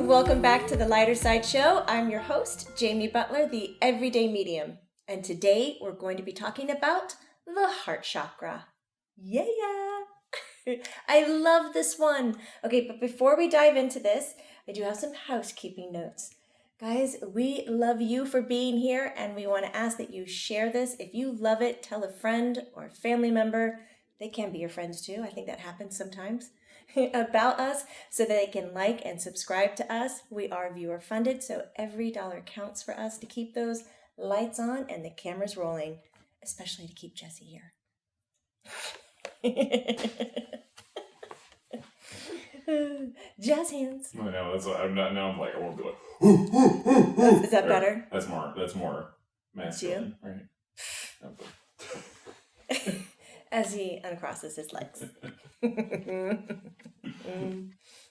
Welcome back to the Lighter Side Show. I'm your host, Jamie Butler, the Everyday Medium. And today we're going to be talking about the heart chakra. Yeah! I love this one. Okay, but before we dive into this, I do have some housekeeping notes. Guys, we love you for being here, and we want to ask that you share this. If you love it, tell a friend or a family member. They can be your friends too. I think that happens sometimes. About us so that they can like and subscribe to us. We are viewer funded, so every dollar counts for us to keep those lights on and the cameras rolling, especially to keep Jesse here. Jazz hands. I know, that's what I'm not. Now I'm like, I won't be like. Is that better? That's more masculine, right? As he uncrosses his legs.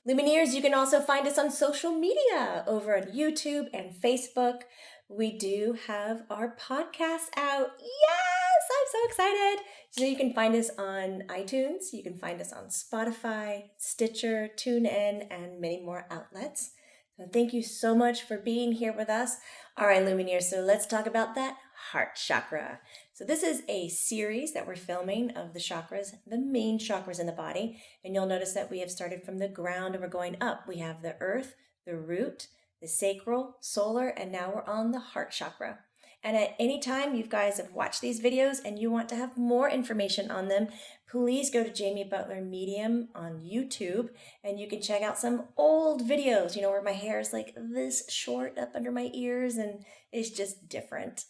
Lumineers, you can also find us on social media over on YouTube and Facebook. We do have our podcast out. Yes, I'm so excited. So you can find us on iTunes. You can find us on Spotify, Stitcher, TuneIn, and many more outlets. So thank you so much for being here with us. All right, Lumineers, so let's talk about that heart chakra. So this is a series that we're filming of the chakras, the main chakras in the body. And you'll notice that we have started from the ground and we're going up. We have the earth, the root, the sacral, solar, and now we're on the heart chakra. And at any time you guys have watched these videos and you want to have more information on them, please go to Jamie Butler Medium on YouTube and you can check out some old videos, you know, where my hair is like this short up under my ears and it's just different.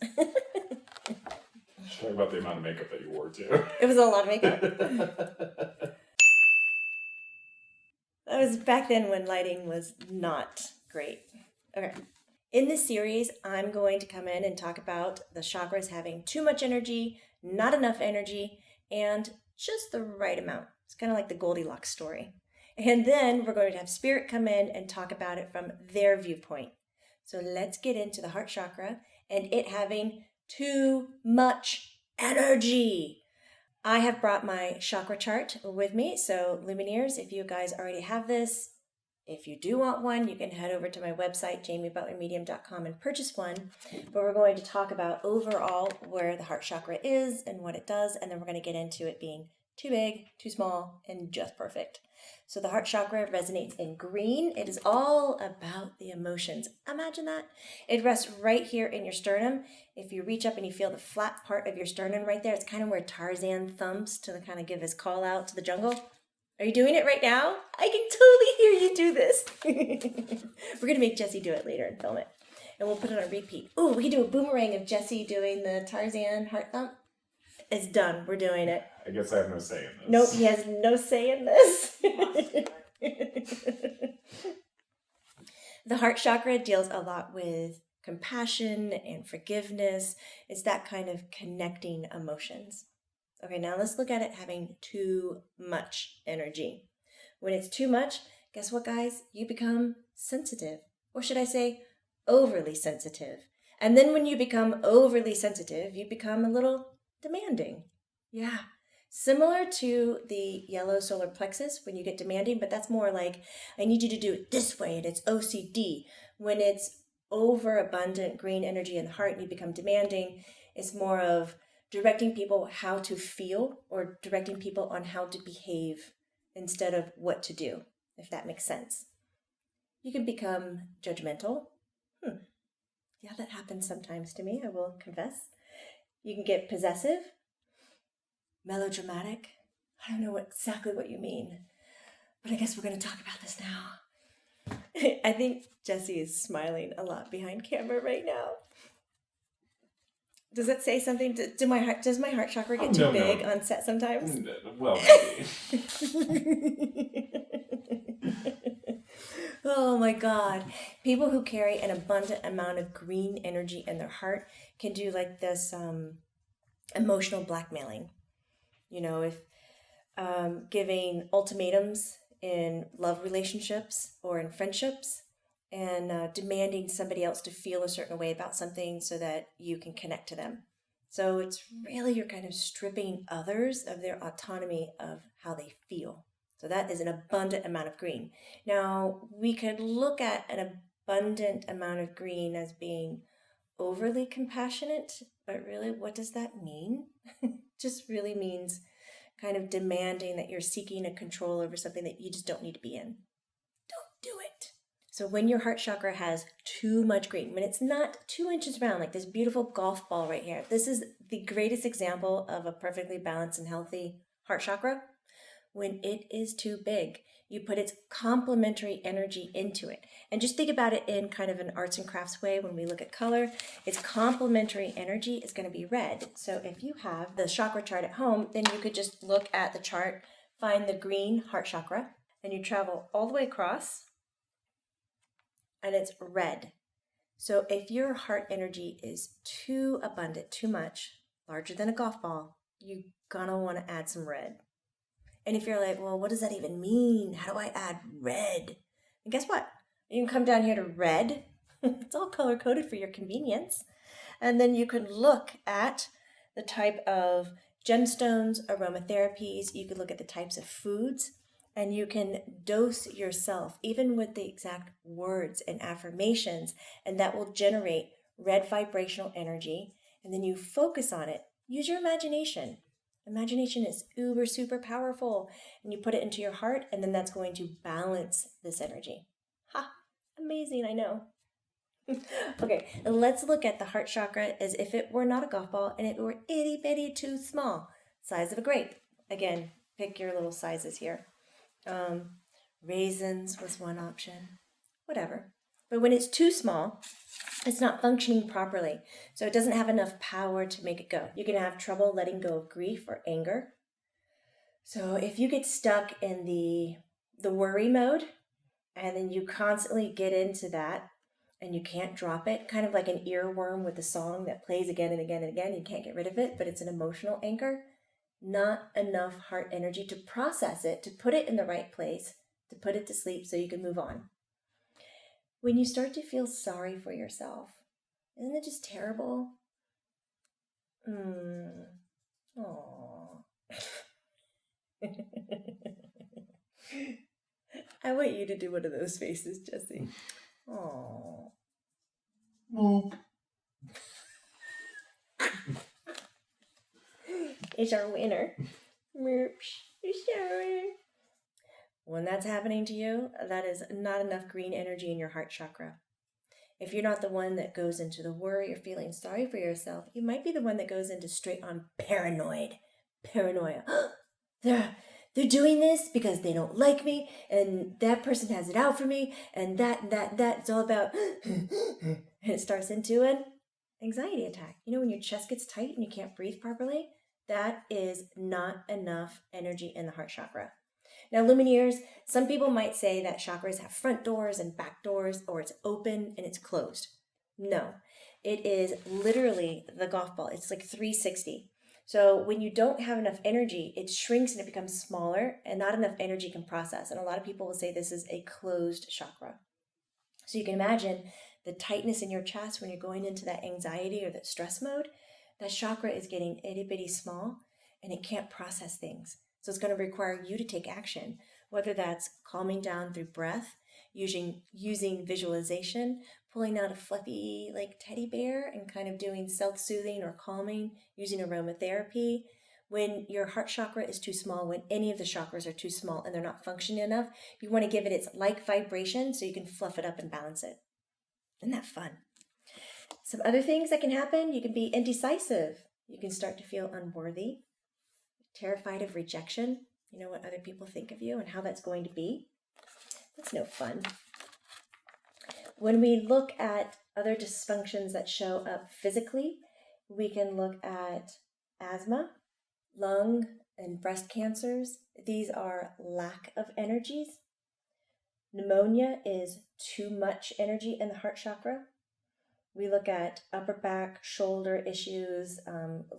Talk about the amount of makeup that you wore too. It was a lot of makeup. That was back then when lighting was not great. Okay. In this series, I'm going to come in and talk about the chakras having too much energy, not enough energy, and just the right amount. It's kind of like the Goldilocks story. And then we're going to have Spirit come in and talk about it from their viewpoint. So let's get into the heart chakra and it having too much energy. I have brought my chakra chart with me. So Lumineers, if you guys already have this, if you do want one, you can head over to my website, jamiebutlermedium.com, and purchase one. But we're going to talk about overall where the heart chakra is and what it does. And then we're going to get into it being too big, too small, and just perfect. So the heart chakra resonates in green. It is all about the emotions. Imagine that. It rests right here in your sternum. If you reach up and you feel the flat part of your sternum right there, it's kind of where Tarzan thumps to kind of give his call out to the jungle. Are you doing it right now? I can totally hear you do this. We're going to make Jesse do it later and film it. And we'll put it on repeat. Oh, we can do a boomerang of Jesse doing the Tarzan heart thump. It's done. We're doing it. I guess I have no say in this. Nope, he has no say in this. The heart chakra deals a lot with compassion and forgiveness. It's that kind of connecting emotions. Okay, now let's look at it having too much energy. When it's too much, guess what, guys? You become sensitive. Or should I say, overly sensitive. And then when you become overly sensitive, you become a little demanding. Yeah. Similar to the yellow solar plexus when you get demanding, but that's more like, I need you to do it this way, and it's OCD. When it's overabundant green energy in the heart and you become demanding, it's more of directing people how to feel or directing people on how to behave instead of what to do, if that makes sense. You can become judgmental. Yeah, that happens sometimes to me, I will confess. You can get possessive, melodramatic. I don't know exactly what you mean, but I guess we're going to talk about this now. I think Jesse is smiling a lot behind camera right now. Does it say something? Does my heart chakra get too big on set sometimes? Well, maybe. Oh my God. People who carry an abundant amount of green energy in their heart can do like this emotional blackmailing. You know, if giving ultimatums in love relationships or in friendships, and demanding somebody else to feel a certain way about something so that you can connect to them. So it's really, you're kind of stripping others of their autonomy of how they feel. So that is an abundant amount of green. Now, we could look at an abundant amount of green as being overly compassionate, but really, what does that mean? Just really means kind of demanding that you're seeking a control over something that you just don't need to be in. Don't do it. So when your heart chakra has too much green, when it's not 2 inches round, like this beautiful golf ball right here, this is the greatest example of a perfectly balanced and healthy heart chakra. When it is too big, you put its complementary energy into it. And just think about it in kind of an arts and crafts way. When we look at color, its complementary energy is going to be red. So if you have the chakra chart at home, then you could just look at the chart, find the green heart chakra, and you travel all the way across, and it's red. So if your heart energy is too abundant, too much, larger than a golf ball, you're gonna want to add some red. And if you're like, well, what does that even mean? How do I add red? And guess what? You can come down here to red. It's all color coded for your convenience. And then you can look at the type of gemstones, aromatherapies. You could look at the types of foods, and you can dose yourself, even with the exact words and affirmations, and that will generate red vibrational energy. And then you focus on it. Use your imagination. Imagination is uber super powerful, and you put it into your heart, and then that's going to balance this energy. Ha! Amazing, I know. Okay, let's look at the heart chakra as if it were not a golf ball and it were itty bitty too small, size of a grape. Again, pick your little sizes here. Raisins was one option, whatever. But when it's too small, it's not functioning properly. So it doesn't have enough power to make it go. You can have trouble letting go of grief or anger. So if you get stuck in the worry mode, and then you constantly get into that and you can't drop it, kind of like an earworm with a song that plays again and again and again, you can't get rid of it, but it's an emotional anchor, not enough heart energy to process it, to put it in the right place, to put it to sleep so you can move on. When you start to feel sorry for yourself, isn't it just terrible? Aww. I want you to do one of those faces, Jesse. Aww. Moop. It's our winner. Sorry. When that's happening to you, that is not enough green energy in your heart chakra. If you're not the one that goes into the worry or feeling sorry for yourself, you might be the one that goes into straight on paranoia. They're doing this because they don't like me, and that person has it out for me, and that. It's all about, and it starts into an anxiety attack. You know, when your chest gets tight and you can't breathe properly, that is not enough energy in the heart chakra. Now, Lumineers, some people might say that chakras have front doors and back doors, or it's open and it's closed. No, it is literally the golf ball. It's like 360. So when you don't have enough energy, it shrinks and it becomes smaller, and not enough energy can process. And a lot of people will say this is a closed chakra. So you can imagine the tightness in your chest when you're going into that anxiety or that stress mode. That chakra is getting itty bitty small, and it can't process things. So it's going to require you to take action, whether that's calming down through breath, using visualization, pulling out a fluffy like teddy bear and kind of doing self-soothing or calming, using aromatherapy. When your heart chakra is too small, when any of the chakras are too small and they're not functioning enough, you want to give it its like vibration so you can fluff it up and balance it. Isn't that fun? Some other things that can happen, you can be indecisive. You can start to feel unworthy, terrified of rejection, you know, what other people think of you and how that's going to be. That's no fun. When we look at other dysfunctions that show up physically, we can look at asthma, lung and breast cancers. These are lack of energies. Pneumonia is too much energy in the heart chakra. We look at upper back, shoulder issues,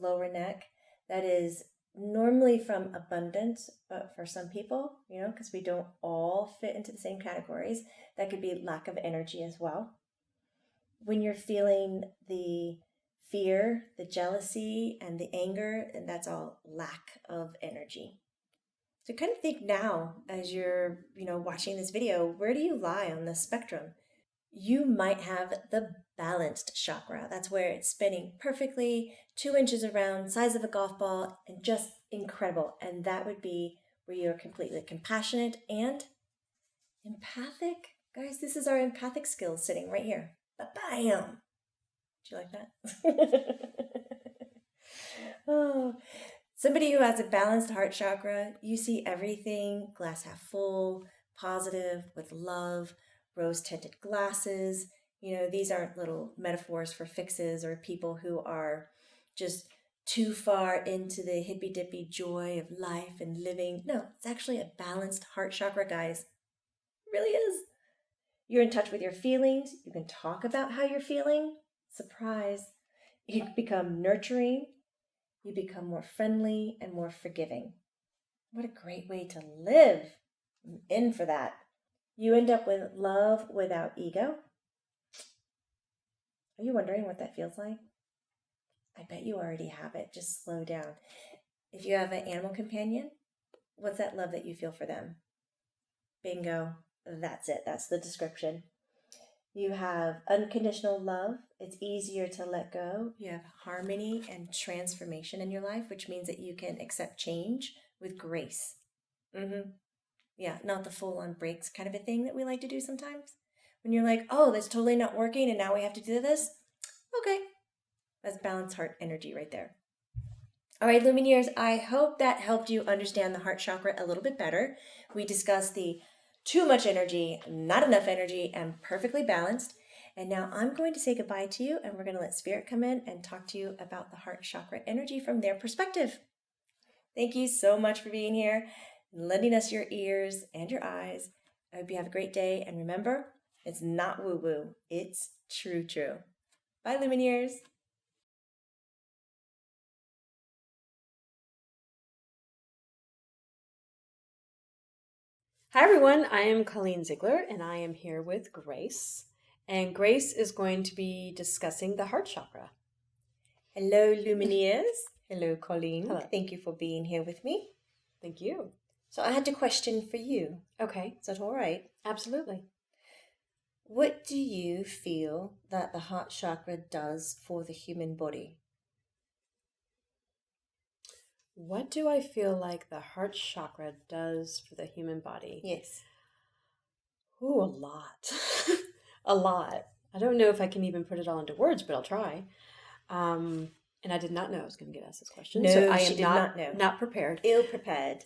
lower neck. That is normally from abundance, but for some people, you know, because we don't all fit into the same categories, that could be lack of energy as well. When you're feeling the fear, the jealousy, and the anger, and that's all lack of energy. So kind of think now as you're, watching this video, where do you lie on the spectrum? You might have the balanced chakra. That's where it's spinning perfectly, 2 inches around, size of a golf ball, and just incredible. And that would be where you're completely compassionate and empathic. Guys, this is our empathic skills sitting right here. Bam! Do you like that? Oh, somebody who has a balanced heart chakra, you see everything glass half full, positive, with love, rose tinted glasses. These aren't little metaphors for fixes or people who are just too far into the hippy dippy joy of life and living. No, it's actually a balanced heart chakra, guys. It really is. You're in touch with your feelings. You can talk about how you're feeling. Surprise. You become nurturing. You become more friendly and more forgiving. What a great way to live. I'm in for that. You end up with love without ego. Are you wondering what that feels like? I bet you already have it. Just slow down. If you have an animal companion, what's that love that you feel for them? Bingo. That's it. That's the description. You have unconditional love. It's easier to let go. You have harmony and transformation in your life, which means that you can accept change with grace. Yeah, not the full-on breaks kind of a thing that we like to do sometimes. When you're like, oh, that's totally not working and now we have to do this. Okay. That's balanced heart energy right there. All right, Lumineers, I hope that helped you understand the heart chakra a little bit better. We discussed the too much energy, not enough energy, and perfectly balanced. And now I'm going to say goodbye to you, and we're going to let Spirit come in and talk to you about the heart chakra energy from their perspective. Thank you so much for being here, lending us your ears and your eyes. I hope you have a great day. And remember, it's not woo-woo, it's true. Bye, Lumineers. Hi everyone, I am Colleen Ziegler and I am here with Grace. And Grace is going to be discussing the heart chakra. Hello, Lumineers. Hello, Colleen. Hello. Thank you for being here with me. Thank you. So I had a question for you. Okay. Is that all right? Absolutely. What do you feel that the heart chakra does for the human body? What do I feel like the heart chakra does for the human body? Yes. Ooh, a lot. A lot. I don't know if I can even put it all into words, but I'll try. And I did not know I was going to get asked this question. No, so I she am did not know. Not prepared. Ill prepared.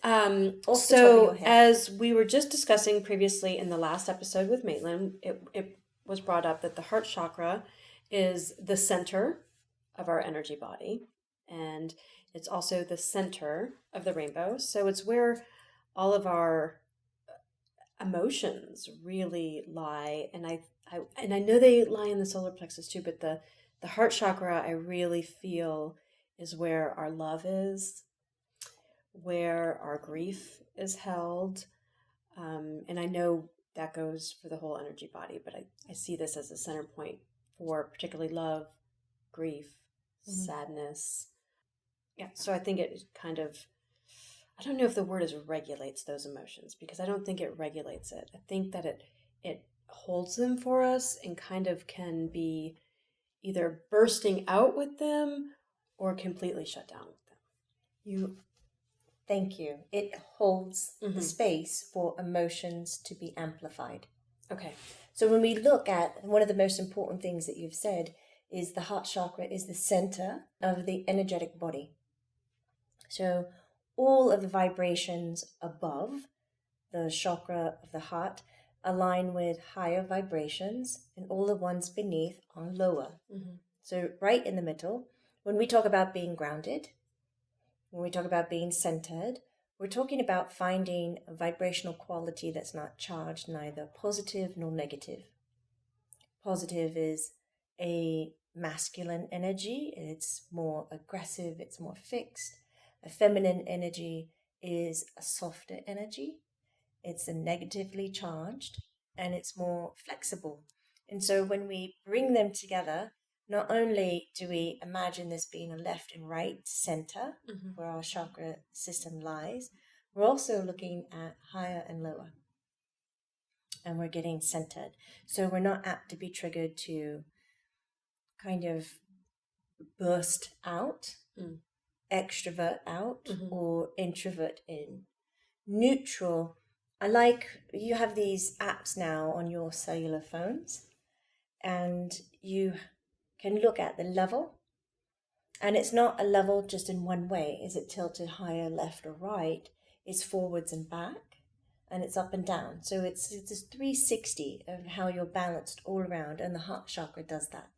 So as we were just discussing previously in the last episode with Maitland, it was brought up that the heart chakra is the center of our energy body. And it's also the center of the rainbow. So it's where all of our emotions really lie. And I know they lie in the solar plexus too, but the heart chakra I really feel is where our love is, where our grief is held. And I know that goes for the whole energy body, but I see this as a center point for particularly love, grief, sadness. Yeah, so I think it kind of, I don't know if the word is regulates those emotions, because I don't think it regulates it. I think that it holds them for us and kind of can be either bursting out with them or completely shut down with them. Thank you. It holds the space for emotions to be amplified. Okay. So when we look at one of the most important things that you've said is the heart chakra is the center of the energetic body. So all of the vibrations above the chakra of the heart align with higher vibrations, and all the ones beneath are lower. So right in the middle, when we talk about being grounded, when we talk about being centered, we're talking about finding a vibrational quality that's not charged, neither positive nor negative. Positive is a masculine energy. It's more aggressive. It's more fixed. A feminine energy is a softer energy. It's a negatively charged, and it's more flexible. And so when we bring them together, not only do we imagine this being a left and right center where our chakra system lies, We're also looking at higher and lower. And we're getting centered. So we're not apt to be triggered to kind of burst out, extrovert out, or introvert in. Neutral. You have these apps now on your cellular phones, and you can look at the level. And it's not a level just in one way. Is it tilted higher, left, or right? It's forwards and back, and it's up and down. So it's this 360 of how you're balanced all around, and the heart chakra does that.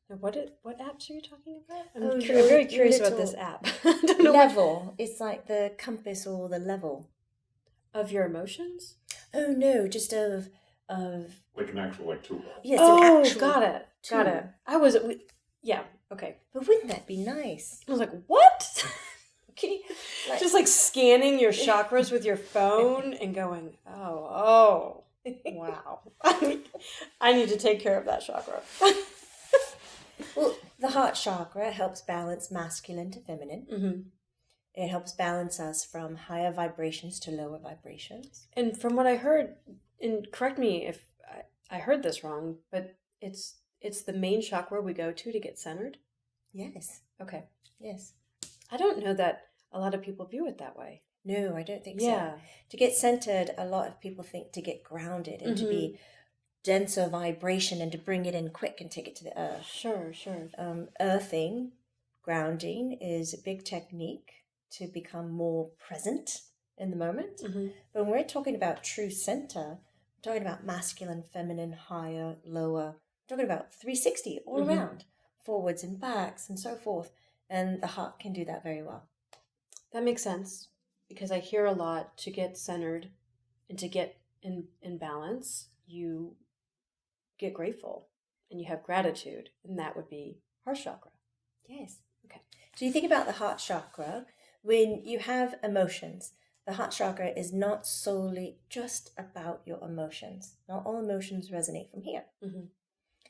Now, what apps are you talking about? I'm Oh, very curious your about this app. I don't know level. It's like the compass or the level of your emotions. Oh no, just of Like an actual tool. yes. Oh, an actual got it. tool. Yeah. Okay. But wouldn't that be nice? I was like, what? Can you Just like scanning your chakras with your phone and going, oh, wow. I need to take care of that chakra. Well, the heart chakra helps balance masculine to feminine. Mm-hmm. It helps balance us from higher vibrations to lower vibrations. And from what I heard, and correct me if I heard this wrong, but it's the main chakra we go to get centered? Yes. Okay. Yes. I don't know that a lot of people view it that way. No, I don't think Yeah. so. To get centered, a lot of people think to get grounded and to be denser vibration and to bring it in quick and take it to the earth. Sure. Earthing, grounding, is a big technique to become more present in the moment. Mm-hmm. But when we're talking about true center, we're talking about masculine, feminine, higher, lower. We're talking about 360 all around, forwards and backs and so forth. And the heart can do that very well. That makes sense, because I hear a lot, to get centered and to get in balance, you get grateful and you have gratitude, and that would be heart chakra. Yes. Okay. So you think about the heart chakra, when you have emotions, the heart chakra is not solely just about your emotions. Not all emotions resonate from here. Mm-hmm.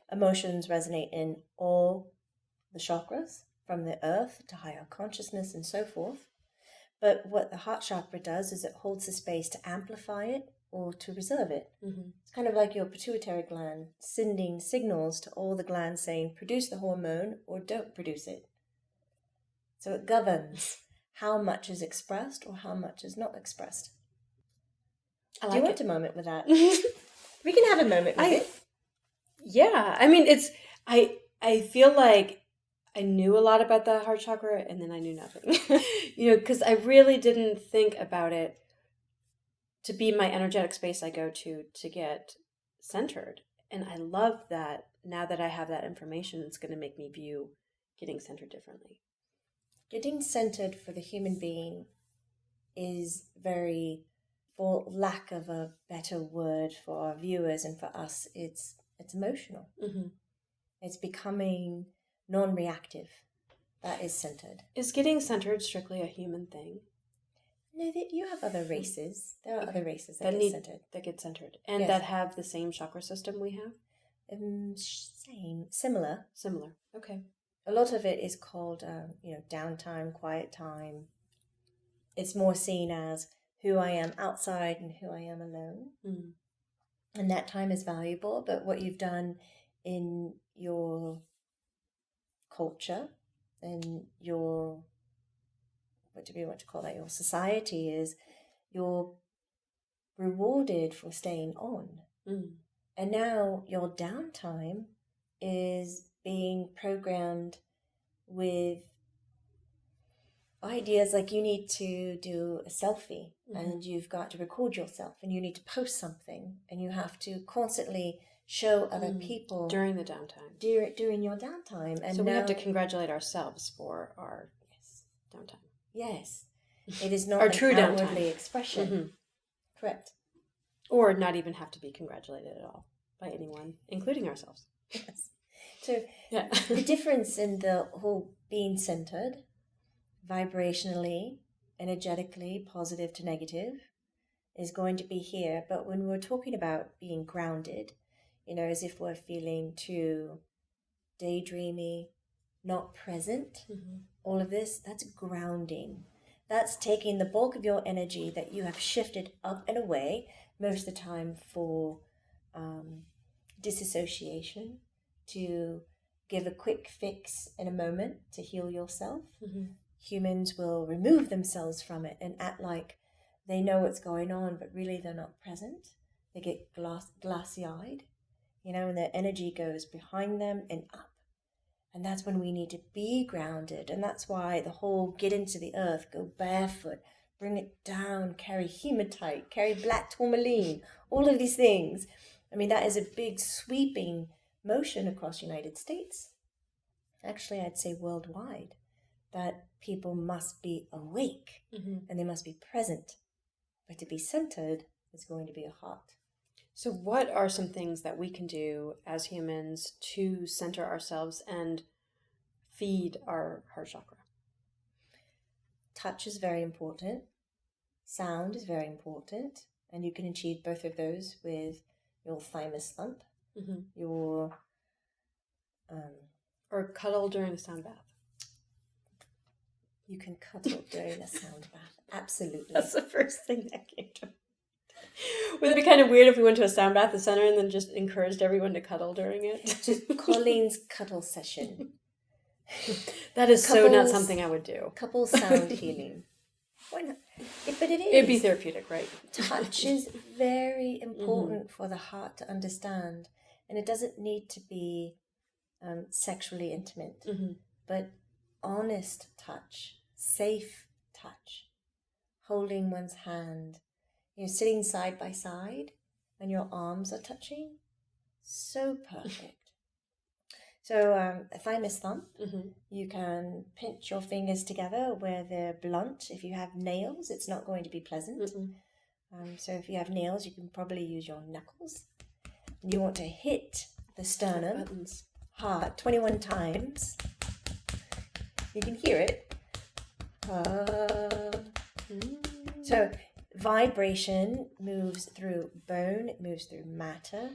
Emotions resonate in all the chakras, from the earth to higher consciousness and so forth. But what the heart chakra does is it holds the space to amplify it or to reserve it. Mm-hmm. It's kind of like your pituitary gland sending signals to all the glands saying, produce the hormone or don't produce it. So it governs how much is expressed or how much is not expressed. Do you want a moment with that? We can have a moment with it. Yeah. I mean, I feel like I knew a lot about the heart chakra and then I knew nothing. Because I really didn't think about it to be my energetic space I go to get centered. And I love that now that I have that information, it's going to make me view getting centered differently. Getting centered for the human being is very, for lack of a better word for our viewers and for us, it's emotional. Mm-hmm. It's becoming non-reactive. That is centered. Is getting centered strictly a human thing? No, you have other races. There are other races that get centered. That get centered. And yes. that have the same chakra system we have? Similar. Similar. Okay. A lot of it is called, downtime, quiet time. It's more seen as who I am outside and who I am alone. Mm. And that time is valuable. But what you've done in your culture and your, what do we want to call that, your society, is you're rewarded for staying on. Mm. And now your downtime is being programmed with ideas like you need to do a selfie and you've got to record yourself and you need to post something and you have to constantly show other people during the downtime. During your downtime. And so we have to congratulate ourselves for our downtime. Yes. It is not our an true outwardly downtime expression. Mm-hmm. Correct. Or not even have to be congratulated at all by anyone, including ourselves. Yes. So yeah. The difference in the whole being centered, vibrationally, energetically, positive to negative, is going to be here. But when we're talking about being grounded, as if we're feeling too daydreamy, not present, all of this, that's grounding. That's taking the bulk of your energy that you have shifted up and away, most of the time for disassociation, to give a quick fix in a moment to heal yourself. Humans will remove themselves from it and act like they know what's going on, but really they're not present. They get glassy-eyed, and their energy goes behind them and up. And that's when we need to be grounded. And that's why the whole get into the earth, go barefoot, bring it down, carry hematite, carry black tourmaline, all of these things. I mean, that is a big sweeping motion across the United States. Actually, I'd say worldwide, that people must be awake and they must be present. But to be centered is going to be a heart. So what are some things that we can do as humans to center ourselves and feed our heart chakra? Touch is very important. Sound is very important. And you can achieve both of those with your thymus thump, your... or cuddle during a sound bath. You can cuddle during a sound bath. Absolutely. That's the first thing that came to me. Would it be kind of weird if we went to a sound bath the center and then just encouraged everyone to cuddle during it? Just Colleen's cuddle session. That is so not something I would do. Couple sound healing. Why not? But it is. It'd be therapeutic, right? Touch is very important for the heart to understand. And it doesn't need to be sexually intimate. But honest touch, safe touch, holding one's hand, sitting side by side and your arms are touching. So perfect. So a thymus thump, you can pinch your fingers together where they're blunt. If you have nails, it's not going to be pleasant. So if you have nails, you can probably use your knuckles. And you want to hit the sternum hard 21 times. You can hear it. So vibration moves through bone, it moves through matter,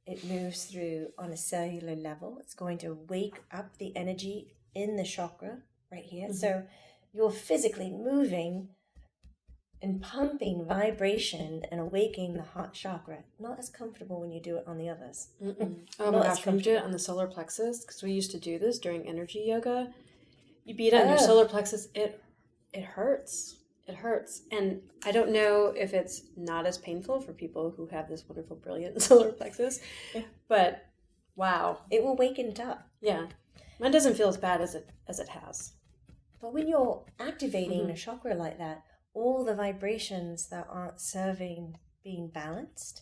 it moves through on a cellular level. It's going to wake up the energy in the chakra right here. So you're physically moving and pumping vibration and awakening the heart chakra. Not as comfortable when you do it on the others. Oh my gosh, when you do it on the solar plexus, because we used to do this during energy yoga, you beat on your solar plexus, it hurts. It hurts. And I don't know if it's not as painful for people who have this wonderful, brilliant solar plexus, but wow. It will waken it up. Yeah. Mine doesn't feel as bad as it has. But when you're activating a chakra like that, all the vibrations that aren't serving being balanced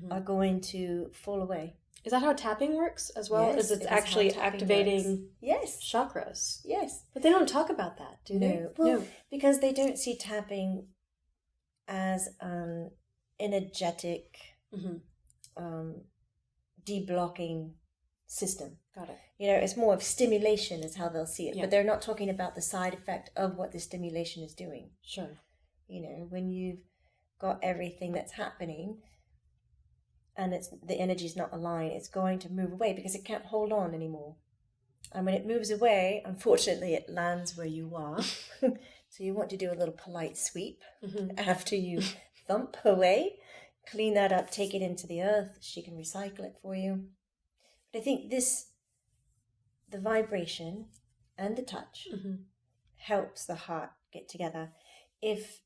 are going to fall away. Is that how tapping works as well? Yes, is it's actually activating yes. chakras? Yes. But they don't talk about that, do they? Well, because they don't see tapping as an energetic deblocking system. Got it. It's more of stimulation is how they'll see it. Yeah. But they're not talking about the side effect of what the stimulation is doing. Sure. When you've got everything that's happening and the energy's not aligned, it's going to move away because it can't hold on anymore. And when it moves away, unfortunately, it lands where you are. So you want to do a little polite sweep after you thump away, clean that up, take it into the earth. She can recycle it for you. But I think the vibration and the touch helps the heart get together. If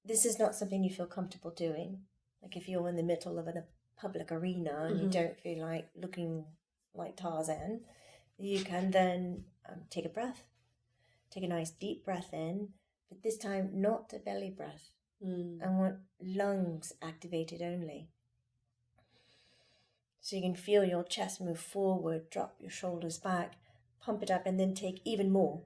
this is not something you feel comfortable doing, like if you're in the middle of a public arena and you don't feel like looking like Tarzan, you can then take a breath. Take a nice deep breath in, but this time not a belly breath. I want lungs activated only. So you can feel your chest move forward, drop your shoulders back, pump it up, and then take even more.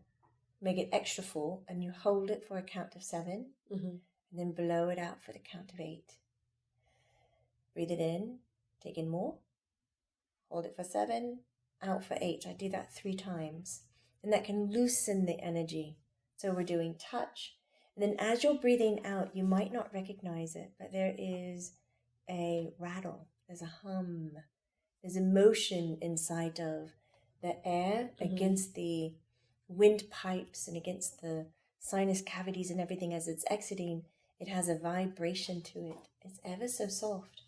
Make it extra full, and you hold it for a count of 7, and then blow it out for the count of 8. Breathe it in, take in more, hold it for 7, out for 8. I do that 3 times, and that can loosen the energy. So we're doing touch, and then as you're breathing out, you might not recognize it, but there is a rattle, there's a hum, there's a motion inside of the air against the windpipes and against the sinus cavities and everything as it's exiting, it has a vibration to it. It's ever so soft,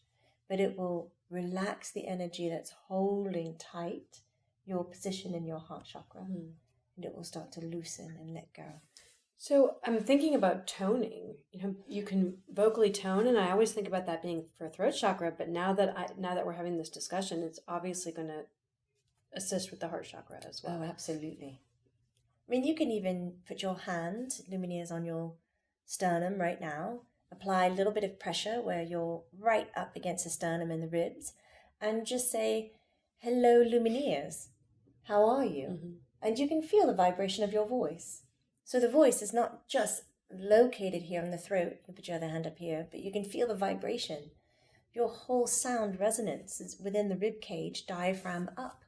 but it will relax the energy that's holding tight your position in your heart chakra. And it will start to loosen and let go. So I'm thinking about toning. You can vocally tone, and I always think about that being for throat chakra. But now that we're having this discussion, it's obviously going to assist with the heart chakra as well. Oh, absolutely. I mean, you can even put your hand, Lumineers, on your sternum right now. Apply a little bit of pressure where you're right up against the sternum and the ribs, and just say, "Hello, Lumineers. How are you?" And you can feel the vibration of your voice. So the voice is not just located here in the throat. You put your other hand up here, but you can feel the vibration. Your whole sound resonance is within the rib cage, diaphragm up.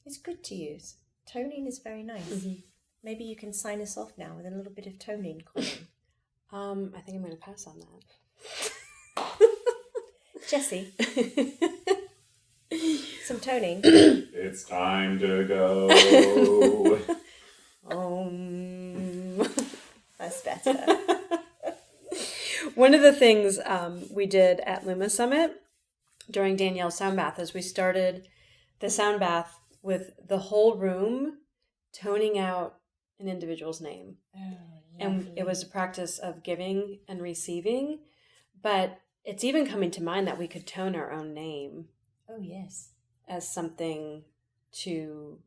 It's good to use. Toning is very nice. Maybe you can sign us off now with a little bit of toning, Colleen. I think I'm going to pass on that. Jesse, some toning. It's time to go. That's better. One of the things we did at Luma Summit during Danielle's sound bath is we started the sound bath with the whole room toning out an individual's name. And it was a practice of giving and receiving, but it's even coming to mind that we could tone our own name. Oh, yes. As something to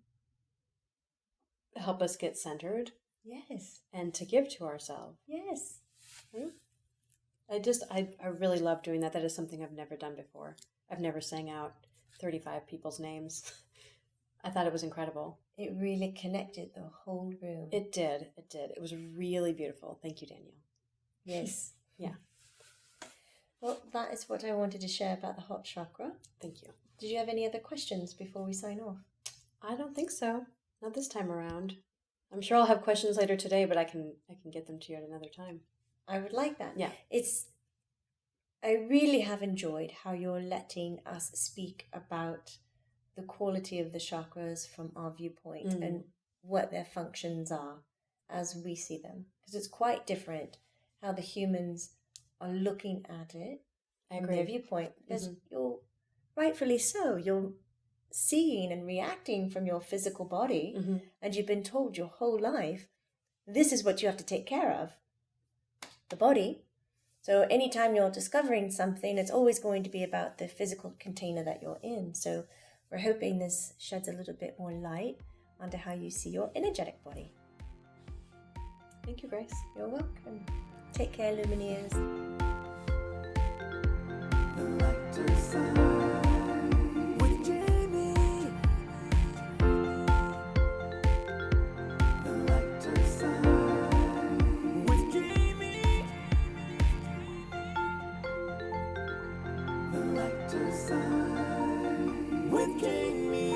help us get centered. Yes. And to give to ourselves. Yes. I really love doing that. That is something I've never done before. I've never sang out 35 people's names. I thought it was incredible. It really connected the whole room. It did. It was really beautiful. Thank you, Danielle. Yes. Yeah. Well, that is what I wanted to share about the heart chakra. Thank you. Did you have any other questions before we sign off? I don't think so. Not this time around. I'm sure I'll have questions later today, but I can get them to you at another time. I would like that. Yeah. I really have enjoyed how you're letting us speak about the quality of the chakras from our viewpoint and what their functions are as we see them. Because it's quite different how the humans are looking at it from their viewpoint. Because you're rightfully so. You're seeing and reacting from your physical body, and you've been told your whole life, this is what you have to take care of, the body. So anytime you're discovering something, it's always going to be about the physical container that you're in. So we're hoping this sheds a little bit more light onto how you see your energetic body. Thank you, Grace. You're welcome. Take care, Lumineers. With Jamie.